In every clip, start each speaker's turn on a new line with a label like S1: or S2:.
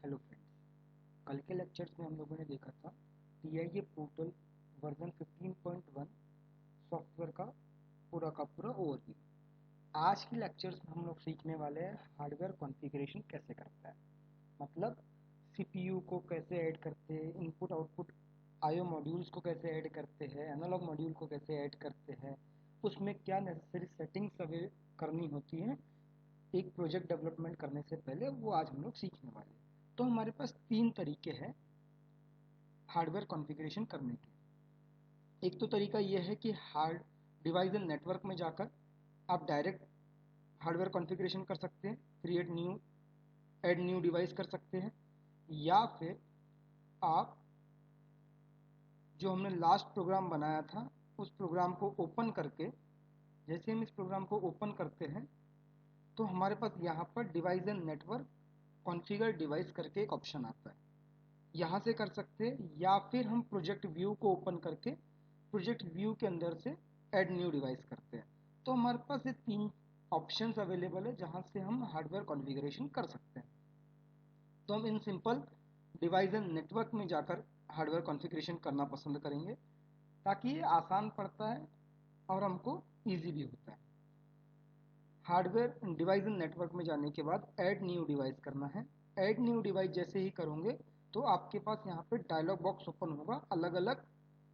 S1: Hello friends, कल के lectures में हम लोगों ने देखा था TIA पोर्टल वर्जन 15.1 सॉफ्टवेयर का पूरा ओवरव्यू। आज के लेक्चर्स में हम लोग सीखने वाले हैं हार्डवेयर कॉन्फ़िगरेशन कैसे करता है। मतलब CPU को कैसे ऐड करते हैं, इनपुट आउटपुट IO मॉड्यूल्स को कैसे ऐड करते हैं, एनालॉग मॉड्यूल को कैसे ऐड करते हैं, उसमें क्या नेसेसरी सेटिंग्स करनी होती हैं एक प्रोजेक्ट डेवलपमेंट करने से पहले, वो आज हम लोग सीखने वाले हैं। तो हमारे पास तीन तरीके हैं हार्डवेयर कॉन्फ़िगरेशन करने के। एक तो तरीका यह है कि हार्ड डिवाइस एंड नेटवर्क में जाकर आप डायरेक्ट हार्डवेयर कॉन्फ़िगरेशन कर सकते हैं, create new add new device कर सकते हैं, या फिर आप जो हमने लास्ट प्रोग्राम बनाया था उस प्रोग्राम को ओपन करके, जैसे हम इस प्रोग्राम को ओपन करते हैं तो हमारे पास यहाँ पर device and network configure device करके एक ऑप्शन आता है, यहाँ से कर सकते हैं। या फिर हम प्रोजेक्ट व्यू को ओपन करके प्रोजेक्ट व्यू के अंदर से ऐड न्यू डिवाइस करते हैं। तो हमारे पास ये तीन ऑप्शंस अवेलेबल है जहाँ से हम हार्डवेयर कॉन्फ़िगरेशन कर सकते हैं। तो हम in simple device and network में जाकर हार्डवेयर कॉन्फ़िगरेशन करना पसंद करेंगे, ताकि ये आसान पड़ता है और हमको ईजी भी होता है। हार्डवेयर डिवाइस एंड नेटवर्क में जाने के बाद ऐड न्यू डिवाइस करना है। ऐड न्यू डिवाइस जैसे ही करोगे तो आपके पास यहाँ पे डायलॉग बॉक्स ओपन होगा अलग अलग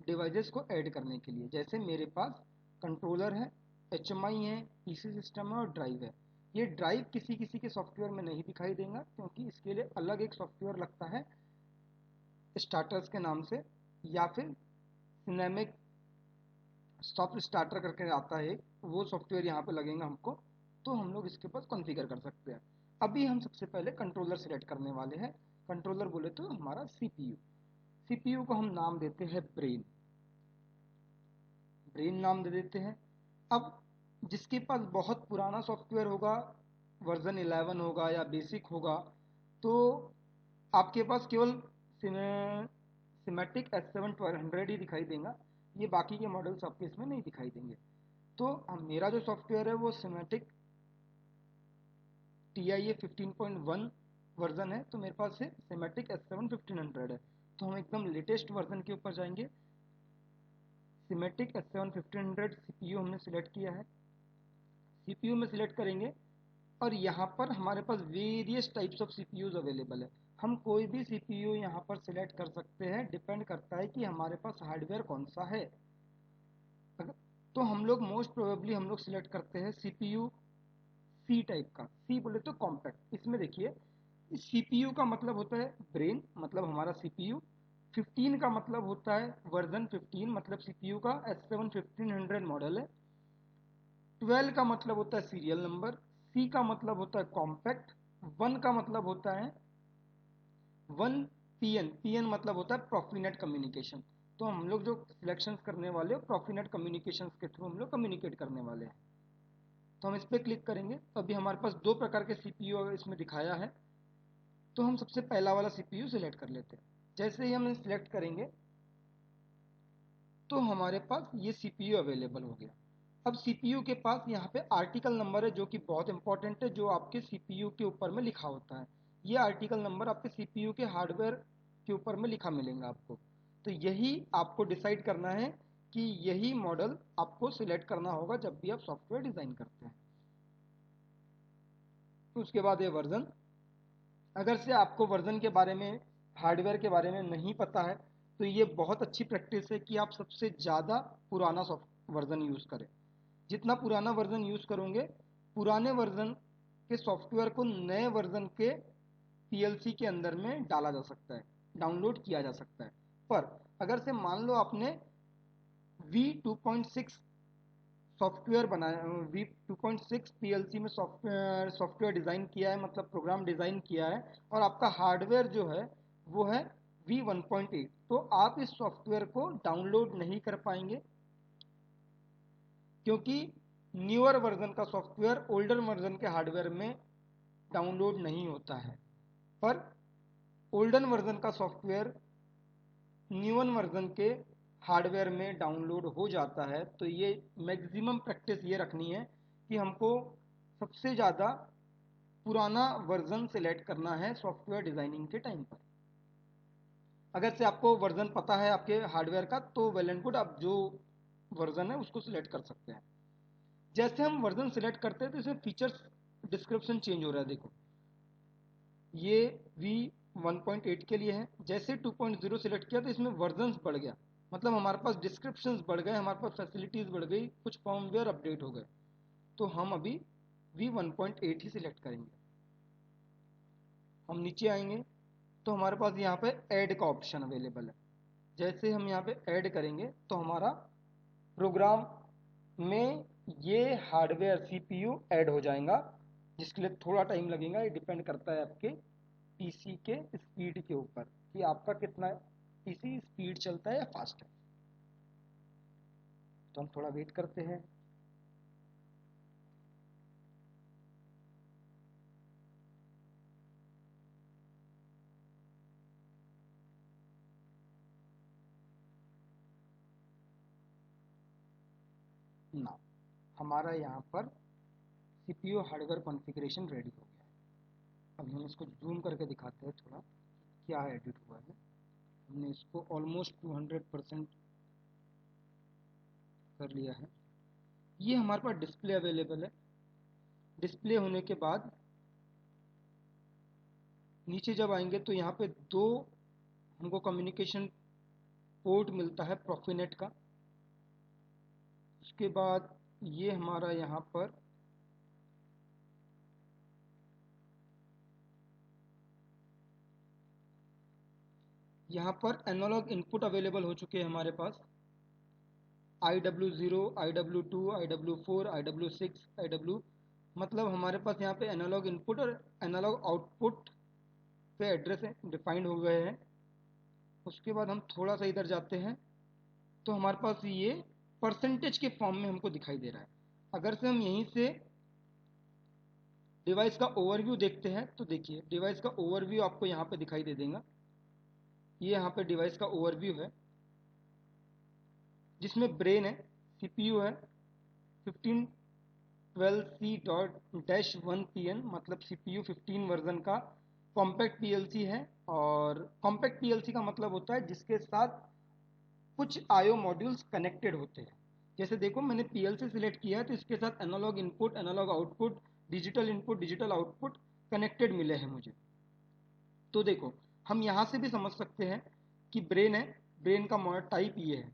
S1: डिवाइसेस को ऐड करने के लिए। जैसे मेरे पास कंट्रोलर है, HMI है, PC सिस्टम है और ड्राइव है। ये ड्राइव किसी किसी के सॉफ्टवेयर में नहीं दिखाई देगा, क्योंकि इसके लिए अलग एक सॉफ्टवेयर लगता है स्टार्टर्स के नाम से, या फिर सिनेमिक सॉफ्ट स्टार्टर करके आता है, वो सॉफ्टवेयर यहाँ पे लगेगा हमको। तो हम लोग इसके पास कॉन्फ़िगर कर सकते हैं। अभी हम सबसे पहले कंट्रोलर सिलेक्ट करने वाले हैं। कंट्रोलर बोले तो हमारा CPU को हम नाम देते हैं ब्रेन नाम दे देते हैं। अब जिसके पास बहुत पुराना सॉफ्टवेयर होगा, वर्जन 11 होगा या बेसिक होगा, तो आपके पास केवल सिमेटिक S7-1200 ही दिखाई देगा, ये बाकी के मॉडल्स आपके इसमें नहीं दिखाई देंगे। तो मेरा जो सॉफ्टवेयर है वो सिमेटिक TIA 15.1 वर्जन है, तो मेरे पास से सिमेटिक S7-1500 है। तो हम एकदम लेटेस्ट वर्जन के ऊपर जाएंगे। सिमेटिक S7-1500 CPU हमने सिलेक्ट किया है। CPU में सिलेक्ट करेंगे और यहाँ पर हमारे पास various types of CPUs available है। हम कोई भी CPU यहाँ पर सिलेक्ट कर सकते हैं, डिपेंड करता है कि हमारे पास हार्डवेयर कौन सा है। तो हम लोग मोस्ट प्रोबेबली हम लोग सिलेक्ट करते हैं CPU C टाइप का। C बोले तो कॉम्पैक्ट। इसमें देखिए, CPU का मतलब होता है ब्रेन, मतलब हमारा CPU। 15 का मतलब होता है वर्जन 15, मतलब CPU का S7-1500 मॉडल है। 12 का मतलब होता है सीरियल नंबर। C का मतलब होता है कॉम्पैक्ट। 1 का मतलब होता है 1 PN मतलब होता है प्रॉफिनेट कम्युनिकेशन। तो हम लोग जो सिलेक्शन करने वाले हैं प्रॉफिनेट कम्युनिकेशन के थ्रू हम लोग कम्युनिकेट करने वाले हैं। तो हम इस पर क्लिक करेंगे तो अभी हमारे पास दो प्रकार के CPU इसमें दिखाया है। तो हम सबसे पहला वाला CPU सिलेक्ट कर लेते हैं। जैसे ही हम सिलेक्ट करेंगे तो हमारे पास ये CPU अवेलेबल हो गया। अब CPU के पास यहाँ पे आर्टिकल नंबर है, जो कि बहुत इंपॉर्टेंट है, जो आपके CPU के ऊपर में लिखा होता है। ये आर्टिकल नंबर आपके CPU के हार्डवेयर के ऊपर में लिखा मिलेगा आपको। तो यही आपको डिसाइड करना है कि यही मॉडल आपको सिलेक्ट करना होगा जब भी आप सॉफ्टवेयर डिज़ाइन करते हैं। तो उसके बाद ये वर्जन, अगर से आपको वर्जन के बारे में, हार्डवेयर के बारे में नहीं पता है, तो ये बहुत अच्छी प्रैक्टिस है कि आप सबसे ज़्यादा पुराना वर्जन यूज़ करें। जितना पुराना वर्जन यूज़ करोगे, पुराने वर्जन के सॉफ्टवेयर को नए वर्जन के PLC के अंदर में डाला जा सकता है, डाउनलोड किया जा सकता है। पर अगर से मान लो आपने V2.6 सॉफ्टवेयर बनाया, V2.6 PLC में सॉफ्टवेयर डिज़ाइन किया है, मतलब प्रोग्राम डिज़ाइन किया है, और आपका हार्डवेयर जो है वो है V1.8, तो आप इस सॉफ्टवेयर को डाउनलोड नहीं कर पाएंगे, क्योंकि न्यूअर वर्जन का सॉफ्टवेयर ओल्डर वर्जन के हार्डवेयर में डाउनलोड नहीं होता है। पर ओल्डर वर्जन का सॉफ्टवेयर न्यूअर वर्जन के हार्डवेयर में डाउनलोड हो जाता है। तो ये मैक्सिमम प्रैक्टिस ये रखनी है कि हमको सबसे ज़्यादा पुराना वर्जन सिलेक्ट करना है सॉफ्टवेयर डिजाइनिंग के टाइम पर। अगर से आपको वर्जन पता है आपके हार्डवेयर का तो वेल एंड गुड, आप जो वर्जन है उसको सिलेक्ट कर सकते हैं। जैसे हम वर्जन सिलेक्ट करते हैं तो इसमें फीचर्स डिस्क्रिप्शन चेंज हो रहा है। देखो ये V1.8 के लिए है, जैसे 2.0 सिलेक्ट किया तो इसमें वर्जन्स बढ़ गया, मतलब हमारे पास डिस्क्रिप्शंस बढ़ गए, हमारे पास फैसिलिटीज बढ़ गई, कुछ फर्मवेयर अपडेट हो गए। तो हम अभी V1.8 ही सिलेक्ट करेंगे। हम नीचे आएंगे तो हमारे पास यहाँ पे ऐड का ऑप्शन अवेलेबल है। जैसे हम यहाँ पे ऐड करेंगे तो हमारा प्रोग्राम में ये हार्डवेयर CPU ऐड हो जाएगा, जिसके लिए थोड़ा टाइम लगेगा। ये डिपेंड करता है आपके पीसी के स्पीड के ऊपर कि आपका कितना पीसी स्पीड चलता है या फास्ट है। तो हम थोड़ा वेट करते हैं। ना हमारा यहाँ पर CPU हार्डवेयर कॉन्फ़िगरेशन रेडी हो गया है। अब हम इसको जूम करके दिखाते हैं थोड़ा क्या एडिट हुआ है। हमने इसको ऑलमोस्ट 200% कर लिया है। ये हमारे पास डिस्प्ले अवेलेबल है। डिस्प्ले होने के बाद नीचे जब आएंगे तो यहाँ पे दो हमको कम्युनिकेशन पोर्ट मिलता है प्रोफिनेट का। उसके बाद ये हमारा यहाँ पर एनालॉग इनपुट अवेलेबल हो चुके हैं हमारे पास। IW0, IW2, IW4, IW6, IW, मतलब हमारे पास यहाँ पे एनालॉग इनपुट और एनालॉग आउटपुट पे एड्रेस डिफाइंड हो गए हैं। उसके बाद हम थोड़ा सा इधर जाते हैं तो हमारे पास ये परसेंटेज के फॉर्म में हमको दिखाई दे रहा है। अगर से हम यहीं से डिवाइस का ओवरव्यू देखते हैं तो देखिए डिवाइस का ओवरव्यू आपको यहाँ पे दिखाई दे देगा। ये यहाँ पे डिवाइस का ओवरव्यू है जिसमें ब्रेन है, CPU है 1512C.-1PN, मतलब CPU 15 वर्जन का कॉम्पैक्ट PLC है। और कॉम्पैक्ट PLC का मतलब होता है जिसके साथ कुछ IO मॉड्यूल्स कनेक्टेड होते हैं। जैसे देखो मैंने PLC सिलेक्ट किया है तो इसके साथ analog input, analog output, digital input, digital output connected मिले हैं मुझे। तो देखो हम यहाँ से भी समझ सकते हैं कि ब्रेन है, ब्रेन का मॉडल टाइप ये है,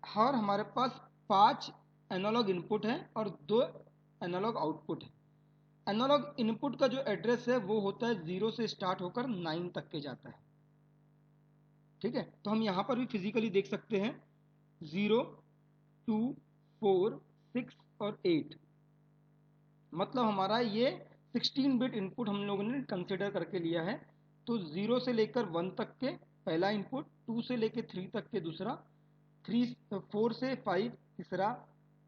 S1: और हमारे पास 5 एनालॉग इनपुट है और 2 एनालॉग आउटपुट है। एनालॉग इनपुट का जो एड्रेस है वो होता है 0 से स्टार्ट होकर 9 तक के जाता है। ठीक है, तो हम यहाँ पर भी फिजिकली देख सकते हैं 0, 2, 4, 6 और 8, मतलब हमारा ये 16 बिट इनपुट हम लोगों ने कंसिडर करके लिया है। तो 0 से लेकर 1 तक के पहला इनपुट, 2 से लेकर 3 तक के दूसरा, 4 से 5 तीसरा,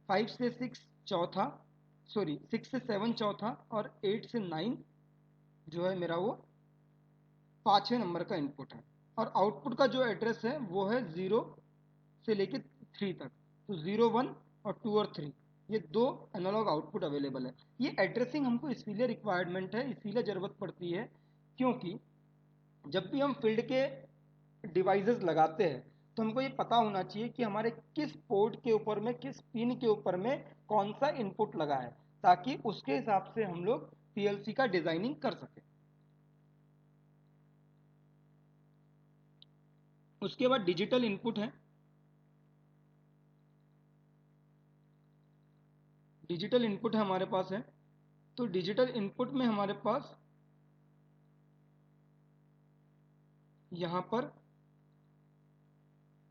S1: 5 से 6 चौथा, सॉरी 6 से 7 चौथा, और 8 से 9 जो है मेरा वो 5वें नंबर का इनपुट है। और आउटपुट का जो एड्रेस है वो है 0 से लेकर 3 तक। तो 0, 1 और 2 और 3 ये दो एनालॉग आउटपुट अवेलेबल है। ये एड्रेसिंग हमको इसीलिए रिक्वायरमेंट है, इसीलिए ज़रूरत पड़ती है क्योंकि जब भी हम फील्ड के डिवाइसेस लगाते हैं तो हमको ये पता होना चाहिए कि हमारे किस पोर्ट के ऊपर में, किस पिन के ऊपर में कौन सा इनपुट लगा है, ताकि उसके हिसाब से हम लोग PLC का डिजाइनिंग कर सकें। उसके बाद डिजिटल इनपुट है। डिजिटल इनपुट हमारे पास है, तो डिजिटल इनपुट में हमारे पास यहाँ पर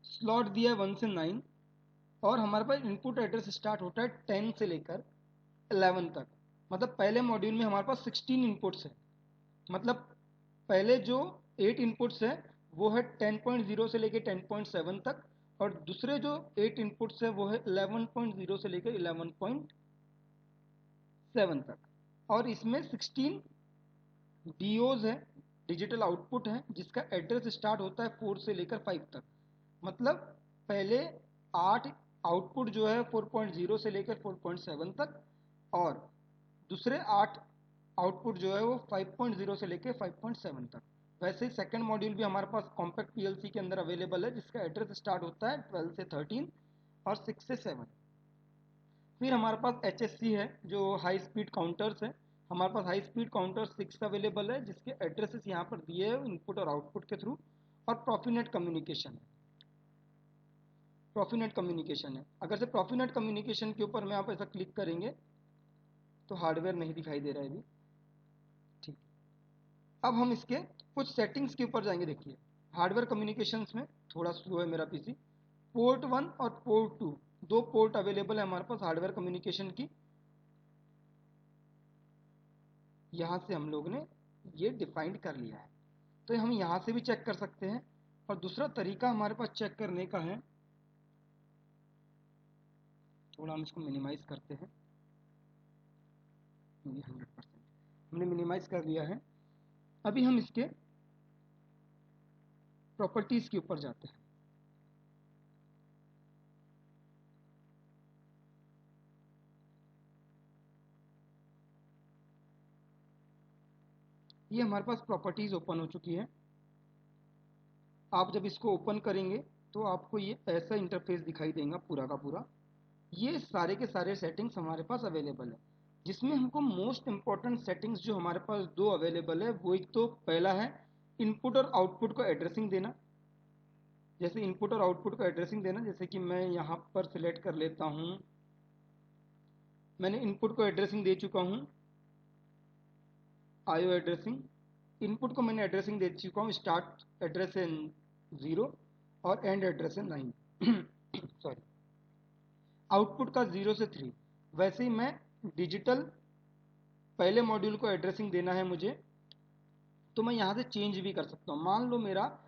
S1: स्लॉट दिया है 1 से 9, और हमारे पास इनपुट एड्रेस स्टार्ट होता है 10 से लेकर 11 तक। मतलब पहले मॉड्यूल में हमारे पास 16 इनपुट्स है, मतलब पहले जो 8 इनपुट्स है वो है 10.0 से लेकर 10.7 तक, और दूसरे जो 8 इनपुट्स है वो है 11.0 से लेकर 11.7 तक। और इसमें 16 DOs है, डिजिटल आउटपुट है, जिसका एड्रेस स्टार्ट होता है 4 से लेकर 5 तक। मतलब पहले 8 आउटपुट जो है 4.0 से लेकर 4.7 तक, और दूसरे 8 आउटपुट जो है वो 5.0 से लेके 5.7 तक। वैसे ही सेकंड मॉड्यूल भी हमारे पास कॉम्पैक्ट पीएलसी के अंदर अवेलेबल है, जिसका एड्रेस स्टार्ट होता है 12 से 13 और 6 से 7। फिर हमारे पास HSC है जो हाई स्पीड काउंटर्स है। हमारे पास हाई स्पीड काउंटर 6 अवेलेबल है, जिसके एड्रेसेस यहाँ पर दिए हैं इनपुट और आउटपुट के थ्रू। और प्रॉफिनेट कम्युनिकेशन है, प्रॉफिनेट कम्युनिकेशन है। अगर से प्रॉफिनेट कम्युनिकेशन के ऊपर में आप ऐसा क्लिक करेंगे तो हार्डवेयर नहीं दिखाई दे रहा है अभी, ठीक। अब हम इसके कुछ सेटिंग्स के ऊपर जाएंगे। देखिए हार्डवेयर कम्युनिकेशंस में थोड़ा स्लो है मेरा पीसी। पोर्ट 1 और पोर्ट 2 दो पोर्ट अवेलेबल है हमारे पास हार्डवेयर कम्युनिकेशन की। यहाँ से हम लोग ने ये डिफाइंड कर लिया है, तो हम यहाँ से भी चेक कर सकते हैं। और दूसरा तरीका हमारे पास चेक करने का है, थोड़ा हम इसको मिनिमाइज करते हैं। 100% हमने मिनिमाइज कर लिया है। अभी हम इसके प्रॉपर्टीज के ऊपर जाते हैं। ये हमारे पास प्रॉपर्टीज ओपन हो चुकी है। आप जब इसको ओपन करेंगे तो आपको ये ऐसा इंटरफेस दिखाई देगा पूरा का पूरा। ये सारे के सारे सेटिंग्स हमारे पास अवेलेबल है, जिसमें हमको मोस्ट इंपॉर्टेंट सेटिंग्स जो हमारे पास दो अवेलेबल है, वो एक तो पहला है इनपुट और आउटपुट को एड्रेसिंग देना। जैसे इनपुट और आउटपुट को एड्रेसिंग देना, जैसे कि मैं यहाँ पर सिलेक्ट कर लेता हूँ, मैंने इनपुट को एड्रेसिंग दे चुका हूँ आईओ एड्रेसिंग। इनपुट को मैंने एड्रेसिंग दे चुका हूँ स्टार्ट एड्रेस है 0 और एंड एड्रेस है 9 सॉरी। आउटपुट का 0 से 3। वैसे ही मैं डिजिटल पहले मॉड्यूल को एड्रेसिंग देना है मुझे, तो मैं यहाँ से चेंज भी कर सकता हूँ। मान लो मेरा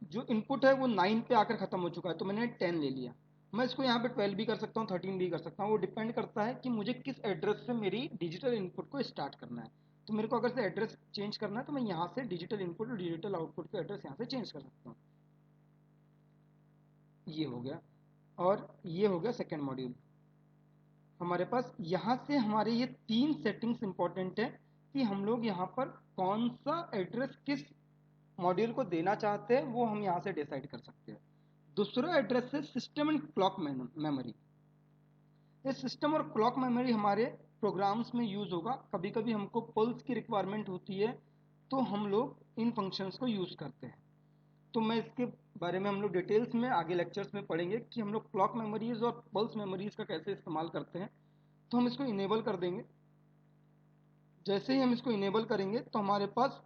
S1: जो इनपुट है वो 9 पे आकर ख़त्म हो चुका है, तो मैंने 10 ले लिया। मैं इसको यहाँ पे 12 भी कर सकता हूँ, 13 भी कर सकता हूँ। वो डिपेंड करता है कि मुझे किस एड्रेस से मेरी डिजिटल इनपुट को स्टार्ट करना है। तो मेरे को अगर से एड्रेस चेंज करना है तो मैं यहाँ से डिजिटल इनपुट और डिजिटल आउटपुट का एड्रेस यहाँ से चेंज कर सकता हूँ। ये हो गया। और ये हो गया सेकेंड मॉड्यूल। हमारे पास यहाँ से हमारे ये 3 सेटिंग्स इंपॉर्टेंट है कि हम लोग यहाँ पर कौन सा एड्रेस किस मॉड्यूल को देना चाहते हैं, वो हम यहाँ से डिसाइड कर सकते हैं। दूसरा एड्रेस है सिस्टम एंड क्लॉक मेमोरी। ये सिस्टम और क्लॉक मेमोरी हमारे प्रोग्राम्स में यूज़ होगा। कभी कभी हमको पल्स की रिक्वायरमेंट होती है, तो हम लोग इन फंक्शंस को यूज़ करते हैं। तो मैं इसके बारे में हम लोग डिटेल्स में आगे लेक्चर्स में पढ़ेंगे कि हम लोग क्लॉक मेमोरीज और पल्स मेमोरीज का कैसे इस्तेमाल करते हैं। तो हम इसको इनेबल कर देंगे। जैसे ही हम इसको इनेबल करेंगे तो हमारे पास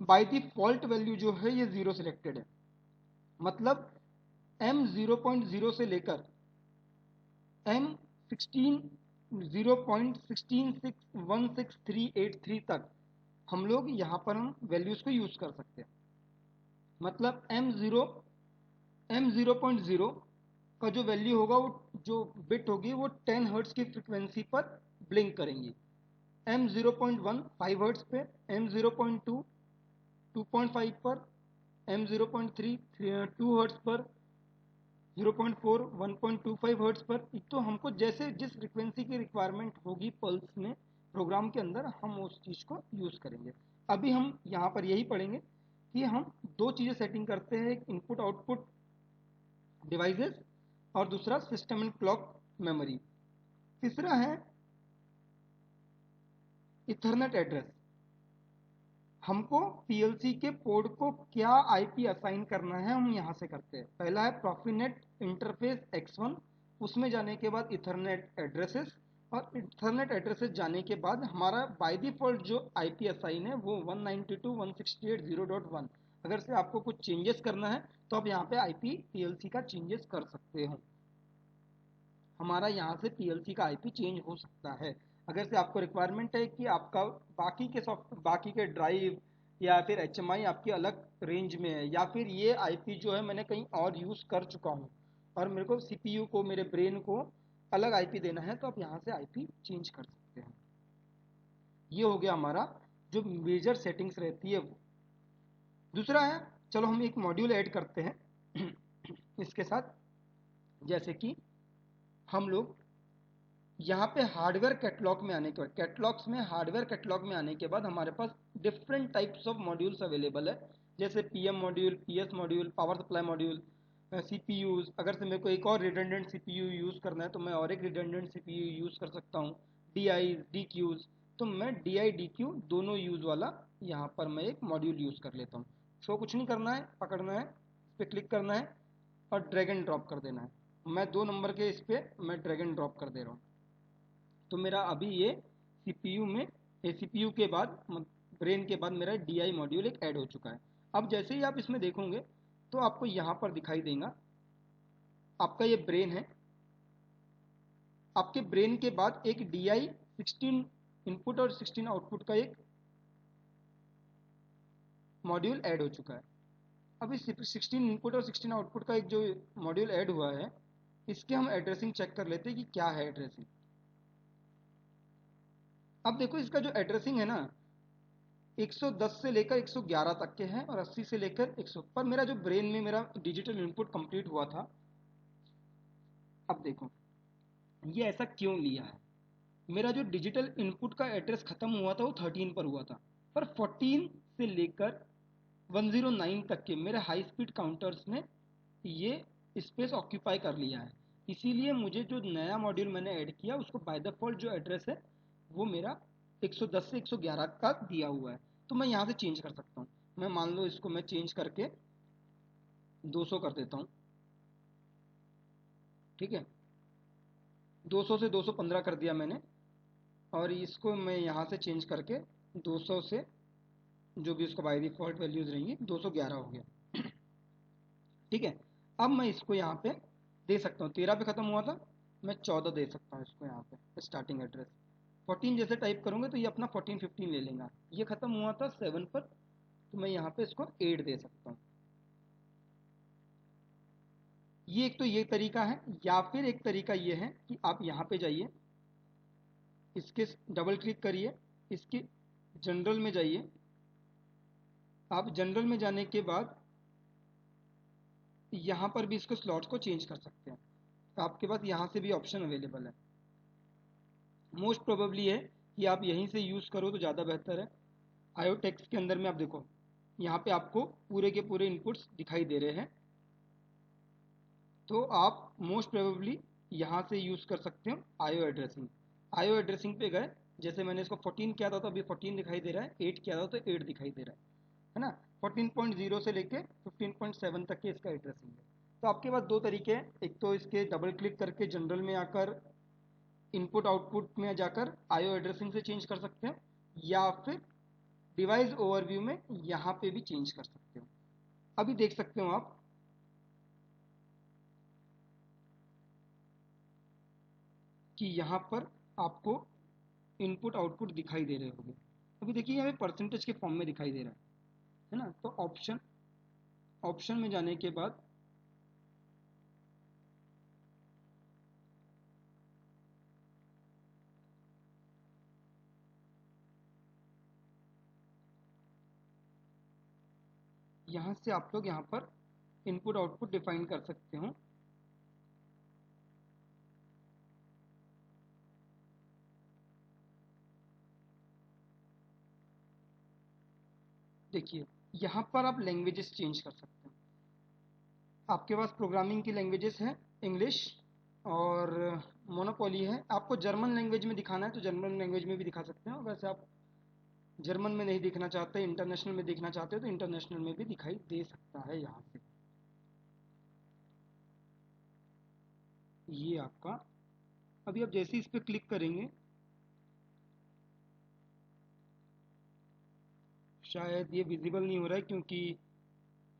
S1: बाय डिफॉल्ट वैल्यू जो है ये 0 सिलेक्टेड है। मतलब M0.0 से लेकर M16 0.16383 तक हम लोग यहाँ पर हम वैल्यूज़ को यूज़ कर सकते हैं। मतलब M0.0 का जो वैल्यू होगा, वो जो बिट होगी वो 10 हर्ट्ज की फ्रिक्वेंसी पर ब्लिंक करेंगी। M0.1 5 हर्ट्ज पे, M0.2 2.5 पर, M0.3 2 हर्ट्ज पर, 0.4 1.25 हर्ट्ज पर। तो हमको जैसे जिस फ्रिक्वेंसी की रिक्वायरमेंट होगी पल्स में प्रोग्राम के अंदर, हम उस चीज़ को यूज़ करेंगे। अभी हम यहाँ पर यही पढ़ेंगे कि हम दो चीज़ें सेटिंग करते हैं, एक इनपुट आउटपुट डिवाइसेस और दूसरा सिस्टम एंड क्लॉक मेमोरी। तीसरा है इथरनेट एड्रेस। हमको पीएलसी के पोर्ट को क्या आईपी असाइन करना है, हम यहाँ से करते हैं। पहला है प्रॉफिनेट इंटरफेस x1, उसमें जाने के बाद इथरनेट एड्रेसेस, और इथरनेट एड्रेसेस जाने के बाद हमारा बाय डिफॉल्ट जो आईपी असाइन है वो 192.168.0.1। अगर से आपको कुछ चेंजेस करना है तो आप यहाँ पे आईपी पीएलसी का चेंजेस कर सकते हो। हमारा यहाँ से पीएलसी का आईपी चेंज हो सकता है। अगर से आपको रिक्वायरमेंट है कि आपका बाकी के ड्राइव या फिर एचएमआई आपकी अलग रेंज में है, या फिर ये आईपी जो है मैंने कहीं और यूज़ कर चुका हूँ और मेरे को सीपीयू को, मेरे ब्रेन को अलग आईपी देना है, तो आप यहाँ से आईपी चेंज कर सकते हैं। ये हो गया हमारा जो मेजर सेटिंग्स रहती है वो। दूसरा है, चलो हम एक मॉड्यूल ऐड करते हैं इसके साथ। जैसे कि हम लोग यहाँ पे हार्डवेयर कैटलॉग में आने के बाद, कैटलॉग्स में हार्डवेयर कैटलॉग में आने के बाद हमारे पास different types of modules available है, जैसे PM module, PS module, power supply module, CPUs. अगर से मेरे को एक और रिडंडेंट सीपीयू यूज़ करना है तो मैं और एक रिडंडेंट सीपीयू यूज़ कर सकता हूँ। डीआई डी क्यूज, तो मैं डी आई डी क्यू दोनों यूज़ वाला यहाँ पर मैं एक मॉड्यूल यूज़ कर लेता हूँ। सो कुछ नहीं करना है, पकड़ना है, इस पर क्लिक करना है और ड्रैग एंड ड्रॉप कर देना है। मैं 2 नंबर के इस पर मैं ड्रैग एंड ड्रॉप कर दे रहा हूँ। तो मेरा अभी ये सीपीयू में, सीपीयू के बाद ब्रेन के बाद मेरा डीआई मॉड्यूल एक ऐड हो चुका है। अब जैसे ही आप इसमें देखोगे तो आपको यहाँ पर दिखाई देगा आपका ये ब्रेन है। आपके ब्रेन के बाद एक डीआई 16 इनपुट और 16 आउटपुट का एक मॉड्यूल ऐड हो चुका है। अब इस 16 इनपुट और 16 आउटपुट का एक जो मॉड्यूल ऐड हुआ है, इसके हम एड्रेसिंग चेक कर लेते हैं कि क्या है एड्रेसिंग। अब देखो इसका जो एड्रेसिंग है ना, 110 से लेकर 111 तक के हैं और 80 से लेकर 100 पर। मेरा जो ब्रेन में मेरा डिजिटल इनपुट कंप्लीट हुआ था, अब देखो ये ऐसा क्यों लिया है। मेरा जो डिजिटल इनपुट का एड्रेस खत्म हुआ था वो 13 पर हुआ था, पर 14 से लेकर 109 तक के मेरे हाई स्पीड काउंटर्स ने ये स्पेस ऑक्यूपाई कर लिया है। इसीलिए मुझे जो नया मॉड्यूल मैंने ऐड किया उसको बाय डिफॉल्ट जो एड्रेस है वो मेरा 110 से 111 का दिया हुआ है। तो मैं यहाँ से चेंज कर सकता हूँ। मैं मान लो इसको मैं चेंज करके 200 कर देता हूँ, ठीक है। 200 से 215 कर दिया मैंने, और इसको मैं यहाँ से चेंज करके 200 से जो भी उसका बाय डिफॉल्ट वैल्यूज रहेंगी 211 हो गया, ठीक है। अब मैं इसको यहाँ पे दे सकता हूँ, 13 पे ख़त्म हुआ था, मैं 14 दे सकता हूँ इसको यहाँ पे स्टार्टिंग एड्रेस। 14 जैसे टाइप करूँगा तो ये अपना 14 15 ले लेगा। ये ख़त्म हुआ था 7 पर, तो मैं यहाँ पे इसको 8 दे सकता हूँ। ये एक तो ये तरीका है, या फिर एक तरीका ये है कि आप यहाँ पे जाइए, इसके डबल क्लिक करिए, इसके जनरल में जाइए। आप जनरल में जाने के बाद यहाँ पर भी इसको स्लॉट्स को चेंज कर सकते हैं, तो आपके पास यहाँ से भी ऑप्शन अवेलेबल है। मोस्ट प्रोबेबली है कि आप यहीं से यूज़ करो तो ज़्यादा बेहतर है। आयो टेक्स्ट के अंदर में आप देखो यहाँ पे आपको पूरे के पूरे इनपुट्स दिखाई दे रहे हैं, तो आप मोस्ट प्रोबेबली यहाँ से यूज़ कर सकते हो आयो एड्रेसिंग। आयो एड्रेसिंग पे गए, जैसे मैंने इसको 14 किया था तो अभी 14 दिखाई दे रहा है, 8 किया था तो 8 दिखाई दे रहा है ना। 14.0 से लेके 15.7 तक के इसका एड्रेसिंग है। तो आपके पास दो तरीके हैं, एक तो इसके डबल क्लिक करके जनरल में आकर इनपुट आउटपुट में जाकर आईओ एड्रेसिंग से चेंज कर सकते हैं, या फिर डिवाइस ओवरव्यू में यहाँ पे भी चेंज कर सकते हो। अभी देख सकते हो आप कि यहाँ पर आपको इनपुट आउटपुट दिखाई दे रहे होंगे। अभी देखिए यहाँ पे परसेंटेज के फॉर्म में दिखाई दे रहा है ना। तो ऑप्शन ऑप्शन में जाने के बाद यहाँ से आप लोग यहाँ पर इनपुट आउटपुट डिफाइन कर सकते हो। देखिए यहाँ पर आप लैंग्वेजेस चेंज कर सकते हो। आपके पास प्रोग्रामिंग की लैंग्वेजेस हैं, इंग्लिश और मोनोपोली है। आपको जर्मन लैंग्वेज में दिखाना है तो जर्मन लैंग्वेज में भी दिखा सकते हो। वैसे आप जर्मन में नहीं दिखना चाहते, इंटरनेशनल में देखना चाहते हो तो इंटरनेशनल में भी दिखाई दे सकता है। यहाँ से ये आपका, अभी आप जैसे इस पर क्लिक करेंगे शायद ये विजिबल नहीं हो रहा है क्योंकि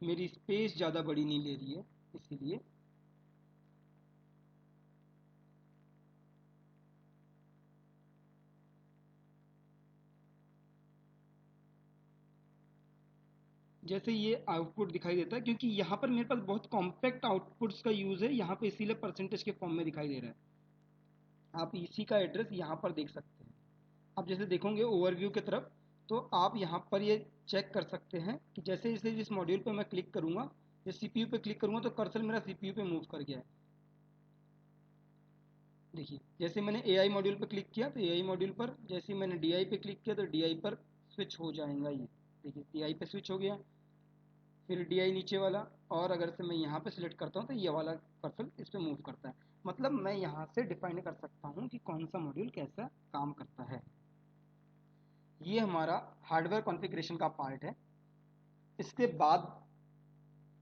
S1: मेरी स्पेस ज़्यादा बड़ी नहीं ले रही है, इसीलिए। जैसे ये आउटपुट दिखाई देता है क्योंकि यहाँ पर मेरे पास बहुत कॉम्पैक्ट आउटपुट्स का यूज़ है यहाँ पे, इसीलिए परसेंटेज के फॉर्म में दिखाई दे रहा है। आप इसी का एड्रेस यहाँ पर देख सकते हैं। आप जैसे देखोगे ओवरव्यू की तरफ तो आप यहाँ पर ये चेक कर सकते हैं कि जैसे जैसे इस मॉड्यूल पे मैं क्लिक करूँगा, जैसे सीपीयू पे क्लिक करूँगा तो कर्सर मेरा सीपीयू पे मूव कर गया है।
S2: देखिए जैसे मैंने AI मॉड्यूल पर क्लिक किया तो AI मॉड्यूल पर, जैसे ही मैंने DI पे क्लिक किया तो DI पर स्विच हो जाएगा ये। देखिए DI पे स्विच हो गया, फिर DI नीचे वाला, और अगर से मैं यहाँ पे सिलेक्ट करता हूँ तो ये वाला कर्सर इस पे मूव करता है। मतलब मैं यहाँ से डिफाइन कर सकता हूँ कि कौन सा मॉड्यूल कैसा काम करता है। ये हमारा हार्डवेयर कॉन्फ़िगरेशन का पार्ट है। इसके बाद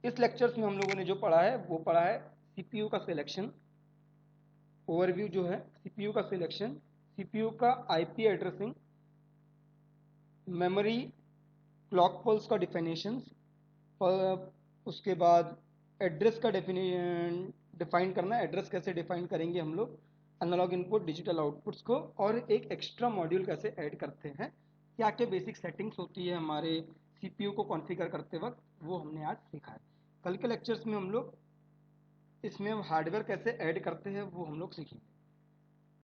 S2: इस लेक्चर्स में हम लोगों ने जो पढ़ा है वो पढ़ा है CPU का सिलेक्शन, ओवरव्यू जो है CPU का सिलेक्शन, CPU का IP addressing, memory clock pulse का डिफिनेशन, उसके बाद एड्रेस का डिफाइन करना, एड्रेस कैसे डिफाइन करेंगे हम लोग, एनालॉग इनपुट डिजिटल आउटपुट्स को, और एक एक्स्ट्रा मॉड्यूल कैसे ऐड करते हैं, क्या क्या बेसिक सेटिंग्स होती है हमारे CPU को कॉन्फ़िगर करते वक्त, वो हमने आज सीखा है। कल के लेक्चर्स में हम लोग इसमें हार्डवेयर कैसे ऐड करते हैं वो हम लोग सीखेंगे।